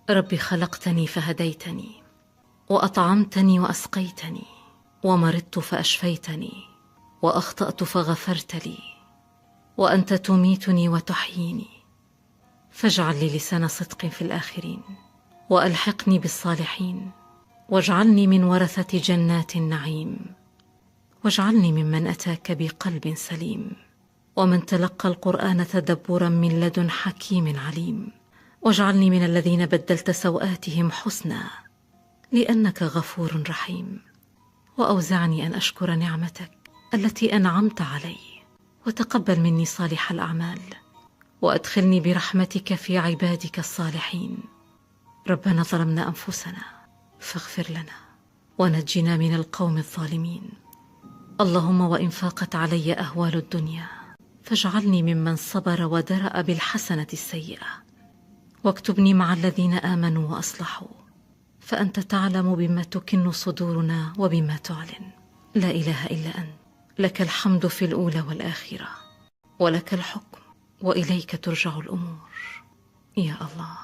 رب خلقتني فهديتني، وأطعمتني وأسقيتني، ومرضت فأشفيتني، وأخطأت فغفرت لي، وأنت تميتني وتحييني. فاجعل لي لسان صدق في الآخرين، وألحقني بالصالحين، واجعلني من ورثة جنات النعيم، واجعلني ممن أتاك بقلب سليم، ومن تلقى القرآن تدبرا من لدن حكيم عليم. واجعلني من الذين بدلت سوآتهم حسنا، لأنك غفور رحيم. وأوزعني أن أشكر نعمتك التي أنعمت علي، وتقبل مني صالح الأعمال، وأدخلني برحمتك في عبادك الصالحين. ربنا ظلمنا أنفسنا فاغفر لنا، ونجنا من القوم الظالمين. اللهم وإن فاقت علي أهوال الدنيا، فاجعلني ممن صبر ودرأ بالحسنة السيئة، واكتبني مع الذين آمنوا وأصلحوا، فأنت تعلم بما تكن صدورنا وبما تعلن. لا إله إلا أنت، لك الحمد في الأولى والآخرة، ولك الحكم، وإليك ترجع الأمور. يا الله.